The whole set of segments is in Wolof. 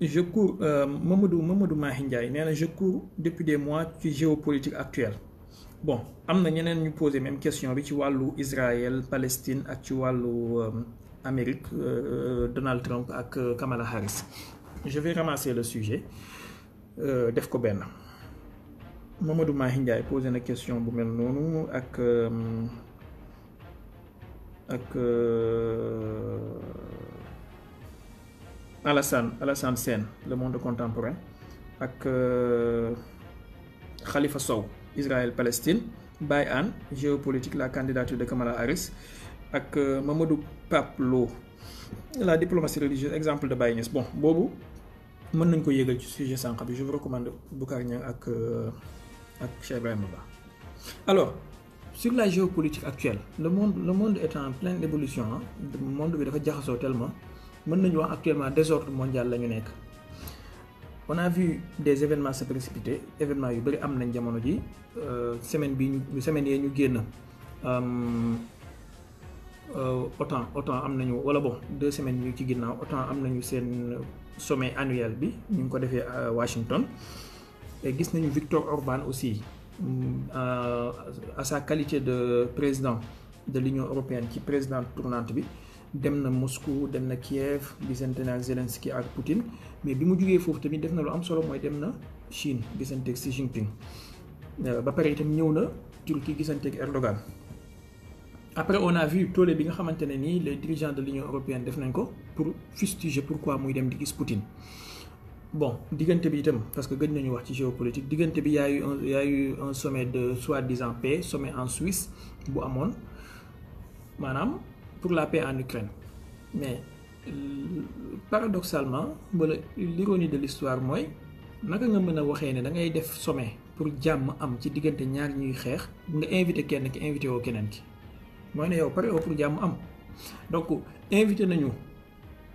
je cours Mamadou Mahi Ndiaye nee na je cours depuis des mois ci géopolitique actuelle. Bon am na ñeneen ñu poser même question bi ci wàllu Israël Palestine ak ci wàllu Amérique Donald Trump ak Kamala Harris. Je vais ramasser le sujet def ko benn. Mamadou Mahi Ndiaye posé na question bu mel noonu ak Alassane Sène Le Monde Contemporain ak Khalifa Sow Israël Palestine Baye Anne géopolitique la candidature de Kamala Harris ak Mamadou Pape Lo la diplomatie religieuse exemple de Baye Niass. Bon boobu mën nañ ko yégal ci sujet sànq bi. Je vous recommande Boucar Niang ak Cheikh Ibrahima Ba. Alors sur la géopolitique actuelle le monde est en pleine évolution. Le monde bi dafa jaxasoo tellement mën nañu wax actuellement désordre mondial la ñu nekk. On a vu des événements se précipiter événements yu bëri am nañ jamono ji semaine yee ñu génn autant am nañu wala bon 2 semaines ñu ci ginnaaw autant am nañu seen sommet annuel bi ñu ngi ko defee Washington. Et gis nañu Viktor Orban aussi à sa qualité de président de l'Union européenne ci président tournante bi dem na Moscou dem na Kiev gisante na ak Zelensky ak Poutine. Mais bi mu jugee foofu tamit def na lu am solo mooy dem na Chine gisante ak Xi Jinping ba pare itam ñëw na Turquie gisante ak Erdogan. Après on a vu tollé bi nga xamante ne nii les dirigeants de l'Union européenne def nañ ko pour fustiger pourquoi muy dem di gis Poutine. Bon diggante bi itam parce que gëj nañu wax ci géopolitique diggante bi y a eu un sommet de soi-disant paix sommet en Suisse bu amoon maanaam pour la paix en Ukraine. Mais paradoxalement wala l'ironie de l'histoire mooy naka nga mën a waxee ne da ngay def sommet pour jàmm am ci diggante ñaar ñuy xeex nga invité kenn ki invité woo keneen ki mooy ne yow pare woo pour jàmm am. Donc invité nañu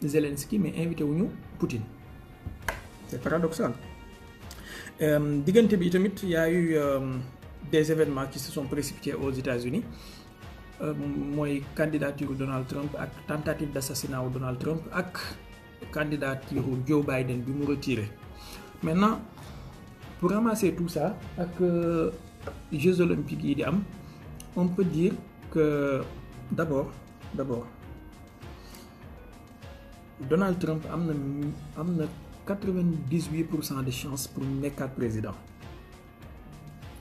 Zelensky mais invité wuñu Poutine. C'est paradoxal. Diggante bi tamit y a eu des événements qui se sont précipités aux États-Unis. Mooy candidature Donald Trump ak tentative d'assassinat wu Donald Trump ak candidature Joe Biden bi mu retiré. Maintenant pour ramasser tout ça ak Jeux olympiques yi di am on peut dire que d'abord Donald Trump am na 98% de chances pour nekkaat président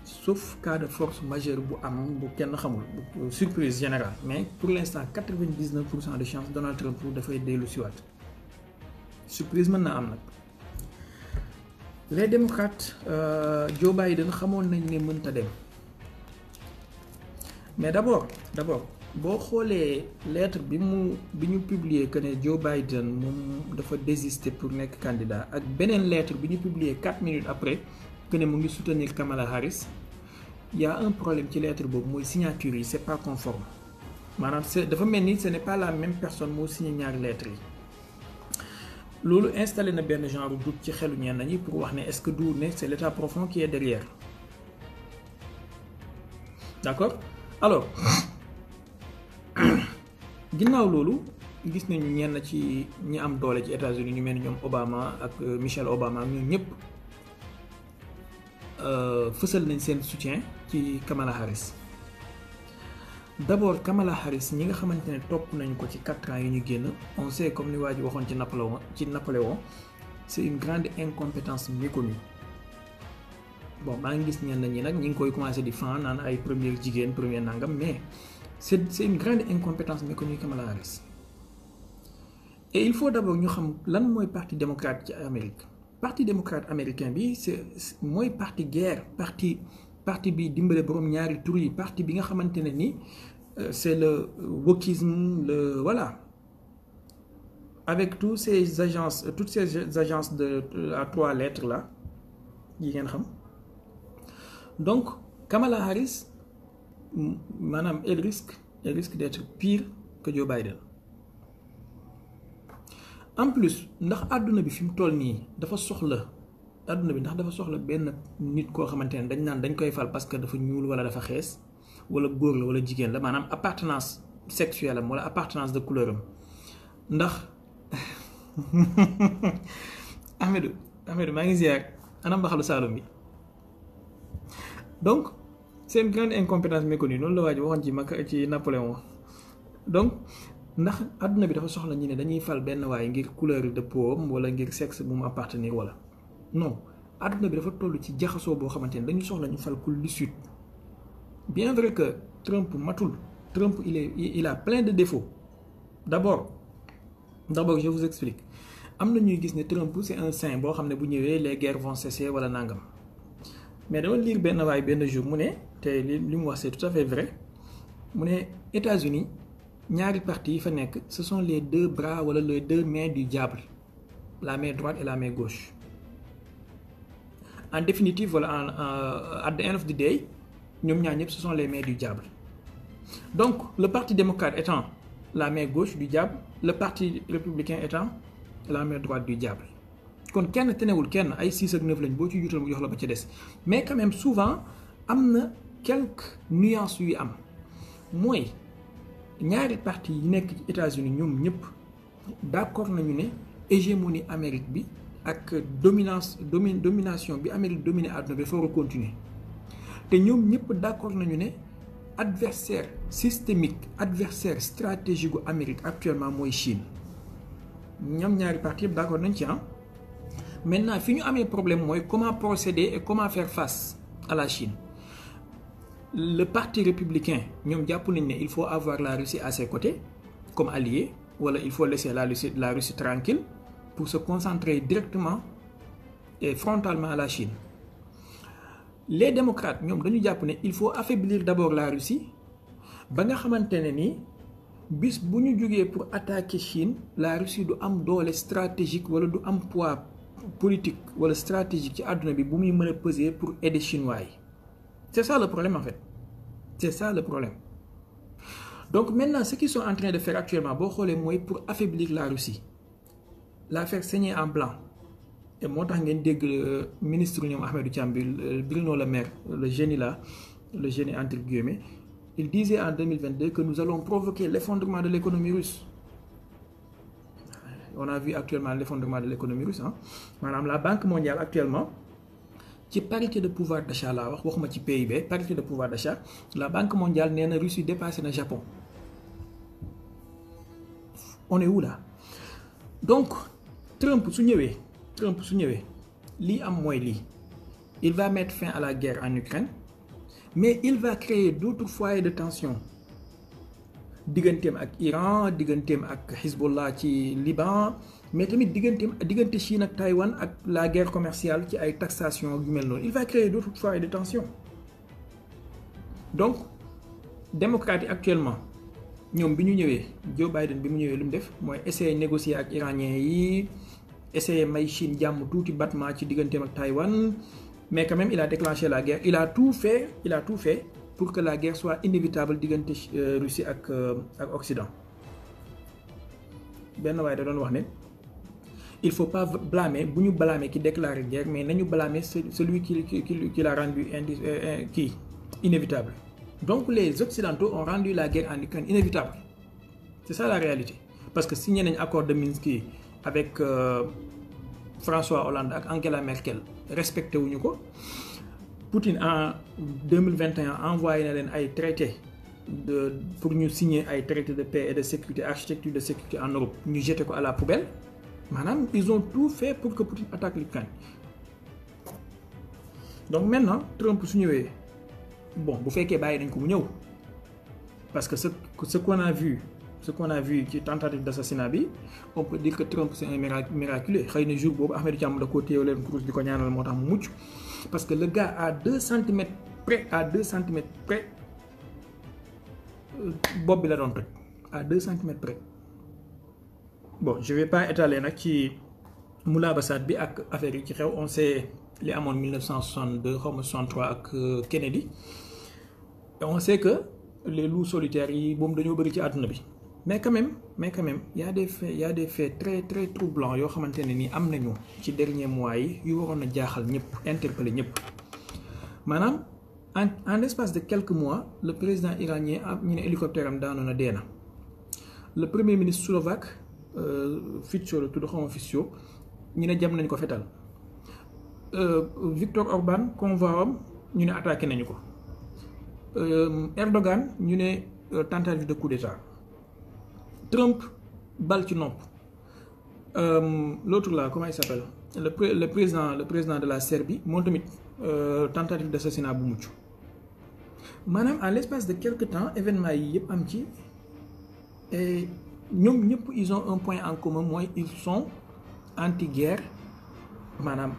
sauf cas de force majeure bu am bu kenn xamul surprise générale. Mais pour l'instant 99% de chances Donald Trump dafay dellu siwaat surprise mën na am nag. Les démocrates Joe Biden xamoon nañ ne mënta dem mais d'abord boo xoolee lettre bi ñu publier que ne Joe Biden moom dafa désister pour nekk candidat ak beneen lettre bi ñu publier 4 minutes après que ne mu ngi soutenir Kamala Harris. Il y a un problème ci lettre boobu mooy signature yi c'est pas conforme maanaam dafa mel ni ce n'est pas la même personne moo signé ñaari lettres yi. Loolu installé na benn genre doute ci xelu ñenn ñi pour wax ne est-ce que du ne c'est l'état profond qui est derrière. D'accord. Alors ginnaaw loolu gis nañu ñenn ci ñi am doole ci États-Unis ñu mel ni ñoom Obama ak Michelle Obama ñun ñëpp fësal nañ seen soutien ci Kamala Harris. D'abord Kamala Harris ñi nga xamante ne topp nañ ko ci 4 ans yi ñu génn on sait comme ni waa ji waxoon ci Napoléon c'est une grande incompétence méconnue. Bon maa ngi gis ñenn ñi nag ñi ngi koy commencer di fan naan ay première jigéen première nangam mais c'est une grande incompétence méconnue Kamala Harris. Et il faut d'abord ñu xam lan mooy parti démocrate ci Amérique. Parti démocrate américain bi c'est mooy parti guerre parti bi dimbale borom ñaari tur yi parti bi nga xamante ne ni c'est le wokisme voilà avec toutes ces agences à 3 lettres là yi ngeen xam. Donc Kamala Harris maanaam elle risque d'être pire que Joe Biden. En plus ndax àdduna bi fi mu toll nii dafa soxla benn nit koo xamante ne dañ naan dañ koy fal parce que dafa ñuul wala dafa xees wala góor la wala jigéen la maanaam appartenance sexuelle am wala appartenance de couleur am ndax Ahmedou maa ngi ziar anam baxalu Saloum bi donc c'est une grande incompétence méconnue loolu la waa ji waxoon ci Napoléon donc ndax àdduna bi dafa soxla ñi ne dañuy fal benn waay ngir couleur de peau wala ngir sexe bu mu appartenir wala non àdduna bi dafa toll ci jaxasoo boo xamante ne dañu soxla ñu fal ku lucide bien vrai que Trump matul Trump il a plein de défauts d'abord je vous explique am na ñuy gis ne Trump c'est un saint boo xam ne bu ñëwee les guerres vont cesser wala nangam mais dama lire benn waay benn jour mu ne te li mu wax c'est tout à fait vrai mu ne États-Unis ñaari parti yi fa nekk ce sont les deux bras wala les deux mains du diable la main droite et la main gauche en définitive wala at the end of the day ñoom ñaar ñëpp ce sont les mains du diable donc le parti démocrate étant la main gauche du diable le parti républicain étant la main droite du diable kon kenn tenewul kenn ay 6 ak 9 lañ boo ci juutal mu jox la ba ca des mais quand même souvent am na quelques nuances yu am mooy ñaari parti yi nekk ci États-Unis ñoom ñëpp d'accord nañu ne hégémonie Amérique bi ak domination bi Amérique dominé àdduna bi dafa war a continuer te ñoom ñëpp d'accord nañu ne adversaire systémique adversaire stratégique gu Amérique actuellement mooy Chine ñoom ñaari parti yëpp d'accord nañ ci maintenant fi ñu amee problème mooy comment procéder et comment faire face à la Chine. Le parti républicain ñoom jàpp nañ ne il faut avoir la Russie à ses côtés comme allié wala il faut laisser la Russie tranquille pour se concentrer directement et frontalement à la Chine. Les démocrates ñoom dañu jàpp ne il faut affaiblir d'abord la Russie ba nga xamante ne ni bis bu ñu jógee pour attaquer Chine la Russie du am doole stratégique wala du am poids politique wala stratégique ci àdduna bi bu muy mën a peser pour aider chinois yi. C'est ça le problème en fait. C'est ça le problème. Donc maintenant, ce qu'ils sont en train de faire actuellement, pour affaiblir la Russie, la faire saigner en blanc. Et moi, le ministre Ahmed Tchambil, Bruno Le Maire, le génie là, le génie entre guillemets, il disait en 2022 que nous allons provoquer l'effondrement de l'économie russe. On a vu actuellement l'effondrement de l'économie russe. Madame la Banque mondiale actuellement, ci parité de pouvoir d'achat laa waxuma ci PIB parité de pouvoir d'achat la Banque mondiale nee na Russie dépassé na Japon on est où là donc Trump su ñëwee lii am mooy lii il va mettre fin à la guerre en Ukraine mais il va créer d'autres foyers de tension digganteem ak Iran digganteem ak Hezbollah ci Liban mais tamit diggante Chine ak Taïwan ak la guerre commerciale ci ay taxation yu mel noonu il va créer d'autres foyers de tension donc démocrates yi actuellement ñoom bi ñu ñëwee Joe Biden bi mu ñëwee lu mu def mooy essayer négocier ak iraniens yi essayer may Chine jàmm tuuti battement ci digganteem ak Taïwan mais quand même il a déclenché la guerre il a tout fait pour que la guerre soit inévitable diggante Russie ak Occident benn waaye da doon wax ne il faut pas blâmer bu ñu blâmer ki déclaré guerre mais nañu blâmer celui qui l'a rendu inévitable donc les Occidentaux ont rendu la guerre en Ukraine inévitable c'est ça la réalité parce que signé nañ accord de Minsk avec François Hollande ak Angela Merkel respecté wuñu ko Poutine en 2021 envoyé na leen ay traité pour ñu signer ay traité de paix et de sécurité architecture de sécurité en Europe ñu jeté ko à la poubelle maanaam ils ont tout fait pour que Poutine attaque l'Ukraine donc maintenant Trump su ñëwee bon bu fekkee bàyyi nañ ko mu ñëw parce que ce qu'on a vu ci tentative d'assassinat bi on peut dire que Trump c'est un miraculé xëy na jour boobu Ahmed Thiam da koo téew leen kurus di ko ñaanal moo tax mu mucc parce que le gars à 2 centimètres près bopp bi la doon toj à 2 centimètres près bon je vais pas étaler nag ci mulaabasaat bi ak affaire yi ci xew on sait li amoon 1962 xaw ma 63 ak Kennedy et on sait que les loups solitaires yi moom dañoo bëri ci àdduna bi mais quand même y a des faits très très troublants yoo xamante ne nii am nañu ci dernier mois yi yu waroon a jaaxal ñëpp interpeller ñëpp maanaam en l'espace de quelques mois le président iranien ñu ne hélicoptère am daanoon na dee na le premier ministre slovaque Fico la tudd xawma Fico ñu ne jam nañ ko fetal. Viktor Orban convoi am ñu ne attaqué nañu ko. Erdogan ñu ne tentative de coup d'état. Trump bal ci nopp. L'autre là comment il s'appelle le président de la Serbie moom tamit tentative d'assassinat bu mucc maanaam en l'espace de quelque temps événement yi yëpp am ci et ñoom ñëpp ils ont un point en commun mooy ils sont anti-guerre maanaam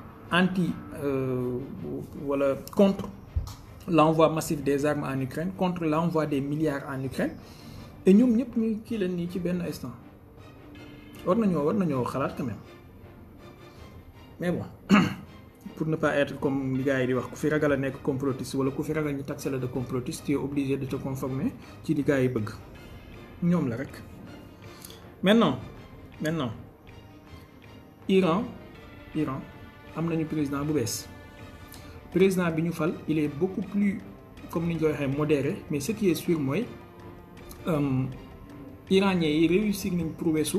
wala contre l'envoi massif des armes en Ukraine contre l'envoi des milliards en Ukraine et ñoom ñëpp ñu kii leen nii ci benn instant war nañoo xalaat quand même mais bon pour ne pas être comme li gars yi di wax ku fi ragal a nekk complotiste wala ku fi ragal ñu taxé la de complotiste tu es obligé de te conformer ci li gars yi bëgg ñoom la rek. maintenant Iran am nañu président bu bees président bi ñu fal il est beaucoup plus comme ni ñu koy waxee modéré mais ce qui est sûr mooy iranien yi réussir nañ prouesse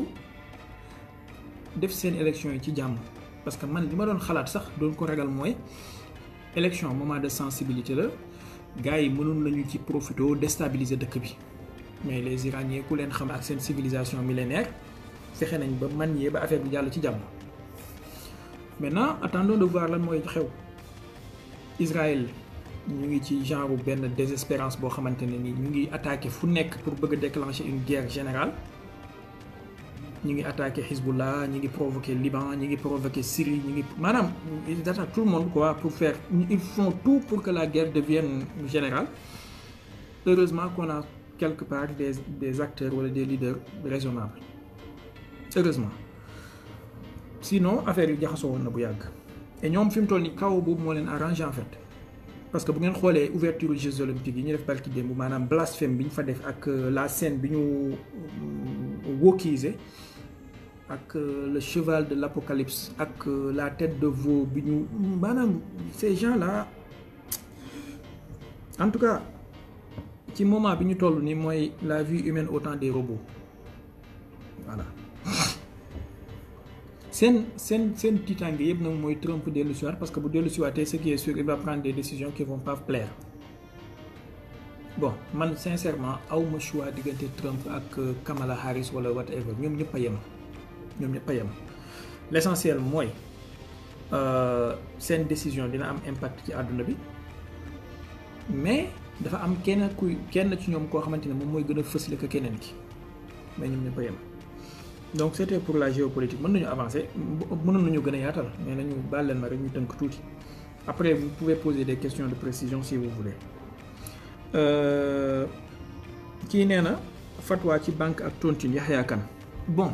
def seen élection yi ci jàmm parce que man li ma doon xalaat sax doon ko ragal mooy élection moment de sensibilité la gars yi mënoon nañu ci profité déstabiliser dëkk bi mais les iraniens ku leen xam ak seen civilisation millénaire fexe nañ ba manier ba affaire bi jàll ci jàmm. maintenant attendons de voir lan mooy xew Israël ñu ngi ci genre benn désespérance boo xamante ne ni ñu ngi attaqué fu nekk pour bëgg a déclencher une guerre générale. ñu ngi attaqué Hezbollah ñu ngi provoqué Liban ñu ngi provoqué Syrie ñu ngi maanaam ils attaquent tout le monde quoi pour faire ils font tout pour que la guerre devienne générale. Heureusement qu'on a quelque part des acteurs wala des leaders raisonnables heureusement sinon affaire yi jaxasoo woon na bu yàgg et ñoom fi mu toll ni kaw boobu moo leen arrangé en fait parce que bu ngeen xoolee ouverture Jeux olympiques yi ñu def barki démb maanaam blasphème bi ñu fa def ak la scène bi ñu wokisé ak le cheval de l'apocalypse ak la tête de veau bi ñu maanaam ces gens là en tout cas ci moment bi ñu toll ni mooy la vie humaine au temps des robots voilà seen tiitaange yëpp nag mooy Trump dellu si waat parce que bu dellu si waatee ce qui est sûr il va prendre des décisions qui vont pas plaire bon man sincèrement awma choix diggante Trump ak Kamala Harris wala whatever ñoom ñëpp a yem l'essentiel mooy seen décision dina am impact ci àdduna bi mais dafa am kenn ci ñoom koo xamante ne moom mooy gën a fësle que keneen ki mais ñoom ñëpp a yem donc c'était pour la géopolitique mën nañu avancer mënoon nañu gën a yaatal mais nañu baal leen ma rek ñu tënk tuuti après vous pouvez poser des questions de précision si vous voulez kii nee na fatwa ci banque ak tontine Yaxya Kan bon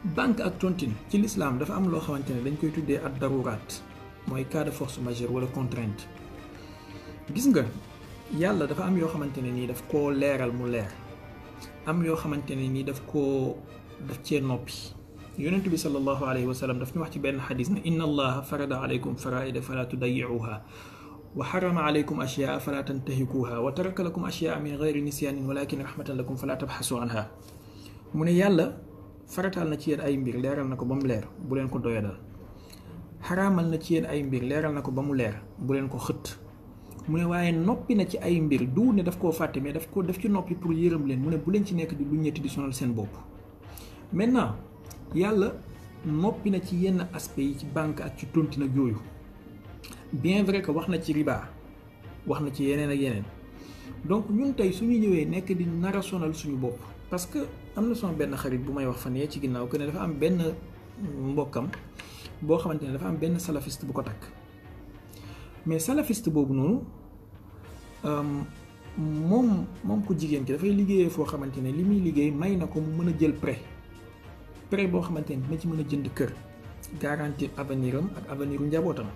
banque ak tontine ci l'islam dafa am loo xamante ne dañ koy tuddee ad daruraat mooy cas de force majeure wala contrainte gis nga yàlla dafa am yoo xamante ne nii daf koo leeral mu leer am yoo xamante ne nii daf cee noppi yonent bi sallallahu alayhi wa sallam daf ñu wax ci benn xadis ne inna allaha farada alaykum faraida fala tudayiuha wa xarama alaykum ashyaa fala tantahikuha wa taraka lakum ashyaa min gayri nisyanin walakin rahmatan lakum fala tabxasu anha mu ne yàlla farataal na ci yéen ay mbir leeral na ko ba mu leer bu leen ko doyadal xaraamal na ci yéen ay mbir leeral na ko ba mu leer bu leen ko xëtt mu ne waaye noppi na ci ay mbir du ne daf koo fàtte mais daf ci noppi pour yërëm leen mu ne bu leen ci nekk di lu ñetti di sonal seen bopp maintenant yàlla noppi na ci yenn aspects yi ci banque ak ci tontine ak yooyu bien vrai que wax na ci riba wax na ci yeneen ak yeneen donc ñun tey suñu ñëwee nekk di nar a sonal suñu bopp parce que am na sama benn xarit bu may wax fan yee ci ginnaaw que ne dafa am benn mbokkam boo xamante ne dafa am benn salafiste bu ko takk mais salafiste boobu noonu moom ko jigéen ki dafay liggéeyee foo xamante ne li muy liggéey may na ko mu mën a jël prêt boo xamante ne dina ci mën a jënd kër garantir avenir am ak avenir u njabootam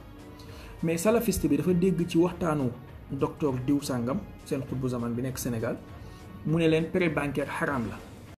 mais salafiste bi dafa dégg ci waxtaanu docteur diw sàngam seen xutbu zaman bi nekk Sénégal mu ne leen prêt bancaire xaraam la